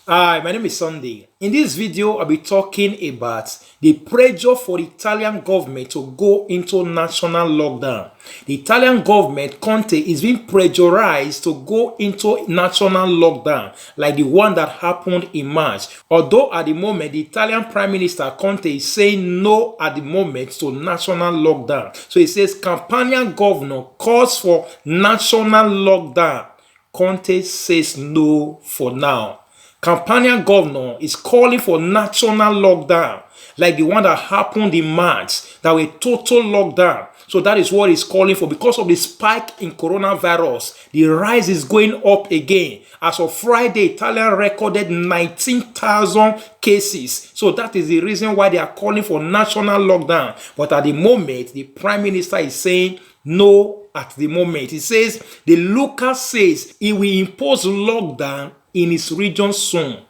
Hi, my name is Sunday. In this video, I'll be talking about the pressure for the Italian government to go into national lockdown. The Italian government, Conte, is being pressurized to go into national lockdown like the one that happened in March. Although at the moment, the Italian Prime Minister Conte is saying no at the moment to national lockdown. So he says Campania governor calls for national lockdown. Conte says no for now. Campania governor is calling for national lockdown like the one that happened in March, that were total lockdown. So that is what he's calling for because of the spike in coronavirus. The rise is going up again. As of Friday, Italy recorded 19,000 cases. So that is the reason why they are calling for national lockdown. But at the moment, the Prime Minister is saying no at the moment. He says, the Lucas says he will impose lockdown in his region soon.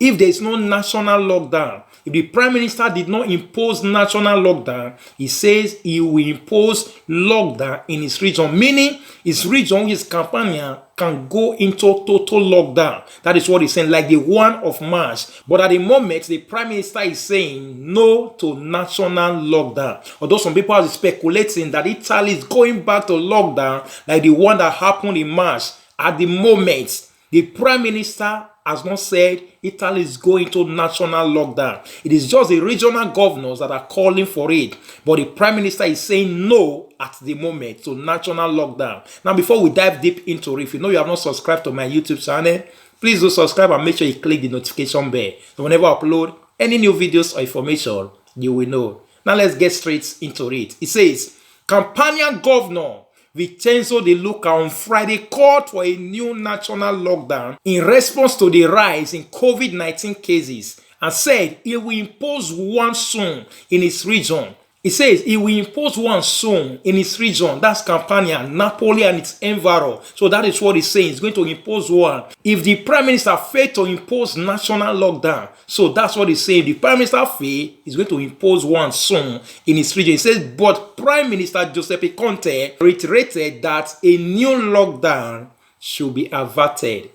If there is no national lockdown, if the Prime Minister did not impose national lockdown, he says he will impose lockdown in his region, meaning his region, his Campania, can go into total lockdown. That is what he's saying, like the one of March. But at the moment, the Prime Minister is saying no to national lockdown. Although some people are speculating that Italy is going back to lockdown like the one that happened in March. At the moment, the Prime Minister has not said Italy is going to national lockdown. It is just the regional governors that are calling for it. But the Prime Minister is saying no at the moment to national lockdown. Now, before we dive deep into it, if you know you have not subscribed to my YouTube channel, please do subscribe and make sure you click the notification bell. So whenever I upload any new videos or information, you will know. Now, let's get straight into it. It says, Campania governor Vincenzo De Luca on Friday called for a new national lockdown in response to the rise in COVID-19 cases and said he will impose one soon in his region. He says he will impose one soon in his region. That's Campania, Napoli, and its environ. So that is what he's saying. He's going to impose one. If the Prime Minister failed to impose national lockdown, so that's what he's saying. The Prime Minister failed, he's going to impose one soon in his region. He says, but Prime Minister Giuseppe Conte reiterated that a new lockdown should be averted.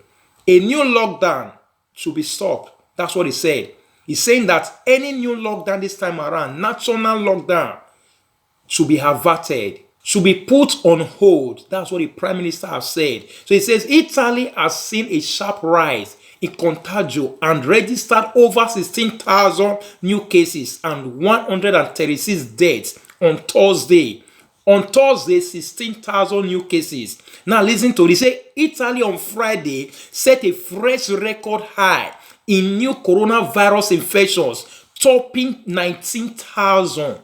A new lockdown should be stopped. That's what he said. He's saying that any new lockdown this time around, national lockdown, should be averted, should be put on hold. That's what the Prime Minister has said. So he says Italy has seen a sharp rise in contagio and registered over 16,000 new cases and 136 deaths on Thursday. On Thursday, 16,000 new cases. Now listen to this. Say Italy on Friday set a fresh record high in new coronavirus infections, topping 19,000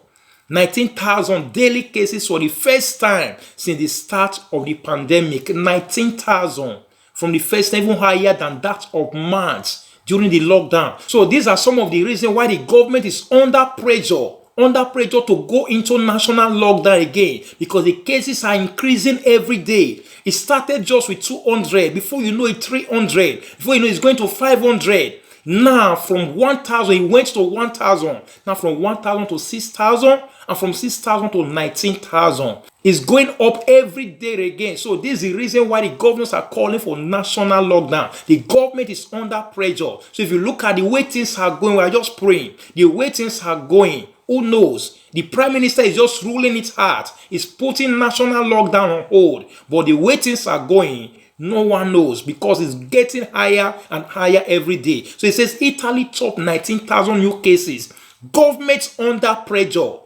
daily cases for the first time since the start of the pandemic. 19,000 from the first time, even higher than that of March during the lockdown. So these are some of the reasons why the government is under pressure to go into national lockdown again, because the cases are increasing every day. It started just with 200. Before you know it, 300. Before you know it's going to 500. Now from 1,000, it went to 1,000. Now from 1,000 to 6,000, and from 6,000 to 19,000. It's going up every day again. So this is the reason why the governors are calling for national lockdown. The government is under pressure. So if you look at the way things are going, we are just praying. The way things are going, who knows? The Prime Minister is just ruling it out. He's putting national lockdown on hold. But the way things are going, no one knows, because it's getting higher and higher every day. So it says Italy topped 19,000 new cases. Government under pressure.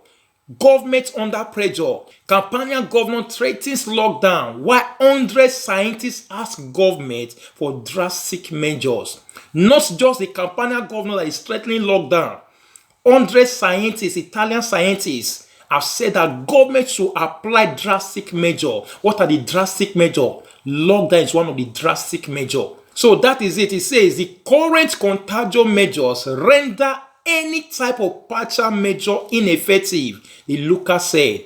Government under pressure. Campania governor threatens lockdown while 100 scientists ask government for drastic measures. Not just the Campania governor that is threatening lockdown. 100 scientists, Italian scientists, have said that government should apply drastic measures. What are the drastic measures? Lockdown is one of the drastic measures. So that is it. It says the current contagion measures render any type of partial measure ineffective. The Lucas said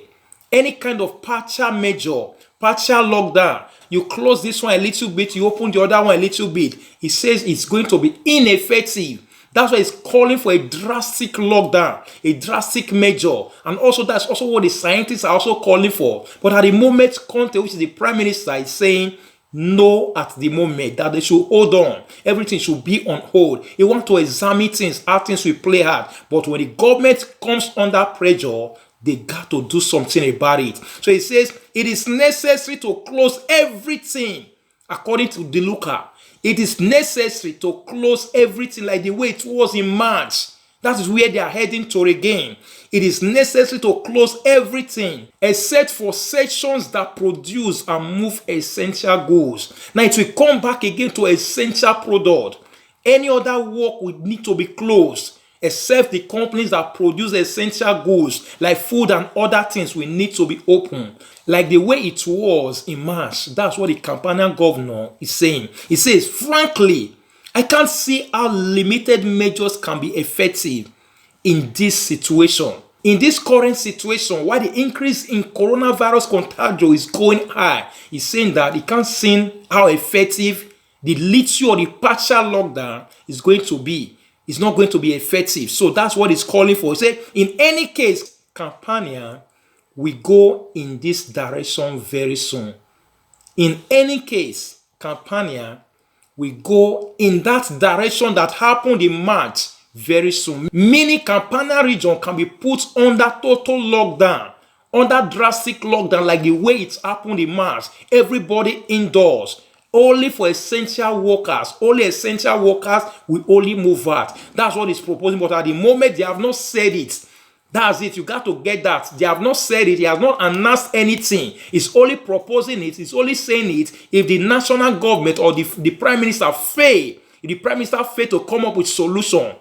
any kind of partial measure, partial lockdown, you close this one a little bit, you open the other one a little bit, he says it's going to be ineffective. That's why he's calling for a drastic lockdown, a drastic measure. And also that's also what the scientists are also calling for. But at the moment, Conte, which is the Prime Minister, is saying know at the moment that they should hold on. Everything should be on hold. He wants to examine things, how things will play out. But when the government comes under pressure, they got to do something about it. So he says it is necessary to close everything according to the Luca. It is necessary to close everything like the way it was in March. That is where they are heading to again. It is necessary to close everything except for sections that produce and move essential goods. Now it will come back again to essential product. Any other work would need to be closed except the companies that produce essential goods like food and other things will need to be open. Like the way it was in March. That's what the Campanian governor is saying. He says, frankly, I can't see how limited measures can be effective in this situation. In this current situation, while the increase in coronavirus contagion is going high, he's saying that he can't see how effective the little or the partial lockdown is going to be. It's not going to be effective. So that's what he's calling for. He said, in any case, Campania will go in this direction very soon. In any case, Campania we go in that direction that happened in March very soon. Meaning Campania region can be put under total lockdown, under drastic lockdown like the way it happened in March. Everybody indoors. Only for essential workers. Only essential workers will only move out. That's what he's proposing. But at the moment, they have not said it. That's it. You got to get that. They have not said it. He has not announced anything. He's only proposing it. He's only saying it if the national government or the prime minister fail. If the prime minister fail to come up with solution,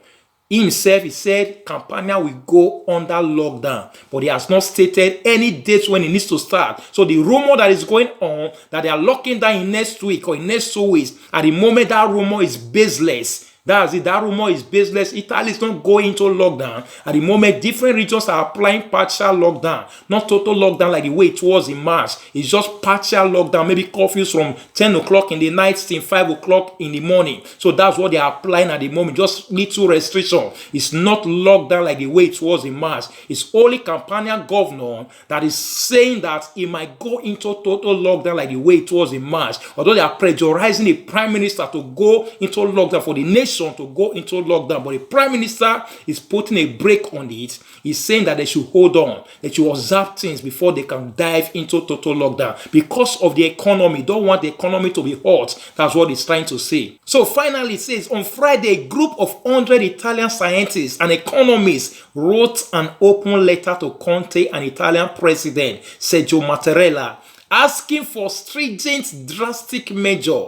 himself, he said, Campania will go under lockdown. But he has not stated any dates when it needs to start. So the rumor that is going on, that they are locking down in next week or in next 2 weeks, at the moment that rumor is baseless. That's it. That rumor is baseless. Italy is not going into lockdown. At the moment, different regions are applying partial lockdown. Not total lockdown like the way it was in March. It's just partial lockdown. Maybe curfews from 10 o'clock in the night till 5 o'clock in the morning. So that's what they are applying at the moment. Just little restriction. It's not lockdown like the way it was in March. It's only Campanian governor that is saying that it might go into total lockdown like the way it was in March. Although they are pressurizing the prime minister to go into lockdown for the nation to go into lockdown, but the prime minister is putting a break on it. He's saying that they should hold on, they should observe things before they can dive into total lockdown because of the economy. Don't want the economy to be hot. That's what he's trying to say. So finally, it says on Friday, a group of 100 Italian scientists and economists wrote an open letter to Conte and Italian President Sergio Mattarella asking for stringent, drastic measure,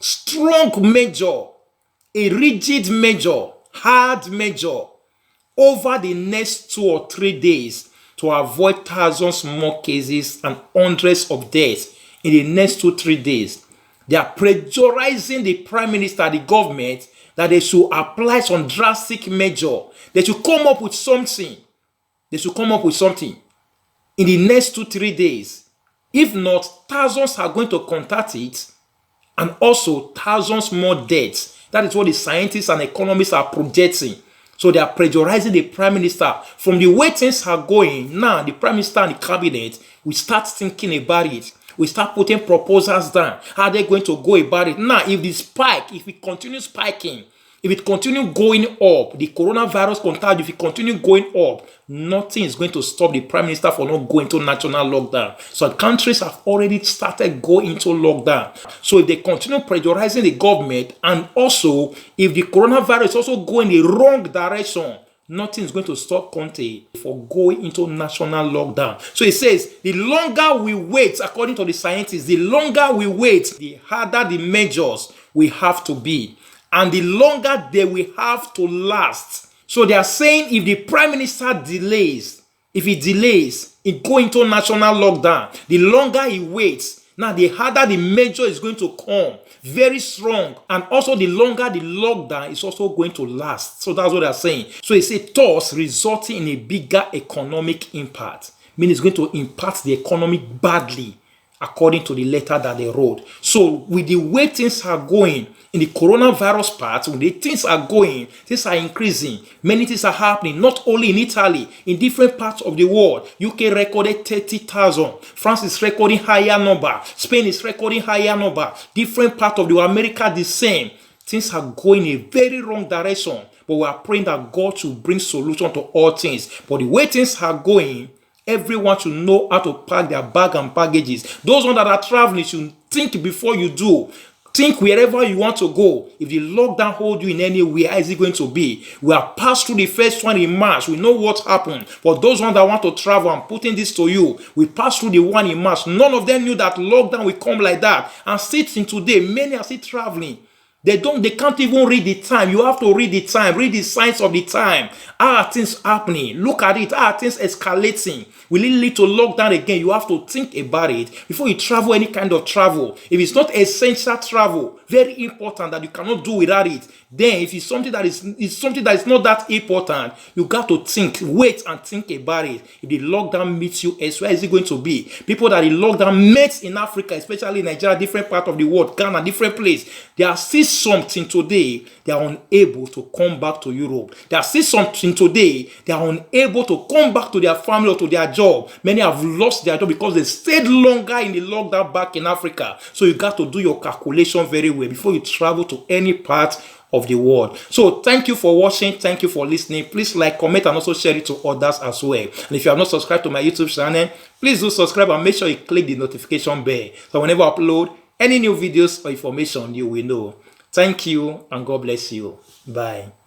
strong measure, a rigid measure, hard measure over the next 2 or 3 days to avoid thousands more cases and hundreds of deaths in the next 2-3 days. They are pressurizing the prime minister, the government, that they should apply some drastic measure. They should come up with something. They should come up with something in the next 2-3 days. If not, thousands are going to contact it and also thousands more deaths. That is what the scientists and economists are projecting. So they are pressurizing the prime minister. From the way things are going, now the prime minister and the cabinet will start thinking about it. We start putting proposals down. How are they going to go about it? Now, if it continues spiking, if it continues going up, the coronavirus contagion, if it continues going up, nothing is going to stop the prime minister from not going into national lockdown. So countries have already started going into lockdown. So if they continue pressurizing the government, and also if the coronavirus is also going the wrong direction, nothing is going to stop Conte for going into national lockdown. So it says, the longer we wait, according to the scientists, the longer we wait, the harder the measures will have to be. And the longer they will have to last. So they are saying if the prime minister delays, if he delays in going to national lockdown, the longer he waits, now the harder the measure is going to come. Very strong. And also the longer the lockdown is also going to last. So that's what they are saying. So they say thus resulting in a bigger economic impact. Meaning it's going to impact the economy badly, according to the letter that they wrote. So with the way things are going in the coronavirus part, when the things are going, things are increasing, many things are happening, not only in Italy, in different parts of the world. UK recorded 30,000. France is recording higher number. Spain is recording higher number. Different parts of the world, America the same. Things are going in a very wrong direction. But we are praying that God should bring solution to all things. But the way things are going, everyone should know how to pack their bag and packages. Those ones that are traveling should think before you do. Think wherever you want to go. If the lockdown hold you in anywhere, how is it going to be? We have passed through the first one in March. We know what happened. For those ones that want to travel, I'm putting this to you. We passed through the one in March. None of them knew that lockdown will come like that. And still today, many are still traveling. They can't even read the time. You have to read the time, read the signs of the time. How are things happening? Look at it. How are things escalating? Will it lead to lockdown again? You have to think about it before you travel any kind of travel. If it's not essential travel, very important that you cannot do without it, then if it's something that is not that important, you got to think, wait and think about it. If the lockdown meets you elsewhere, is it going to be? People that the lockdown met in Africa, especially in Nigeria, different part of the world, Ghana, different place, they are still something today, they are unable to come back to Europe. They are still something today, they are unable to come back to their family or to their job. Many have lost their job because they stayed longer in the lockdown back in Africa. So you got to do your calculation very well before you travel to any part of the world. So thank you for watching. Thank you for listening. Please like, comment, and also share it to others as well. And if you have not subscribed to my YouTube channel, please do subscribe and make sure you click the notification bell. So whenever I upload any new videos or information, you will know. Thank you and God bless you. Bye.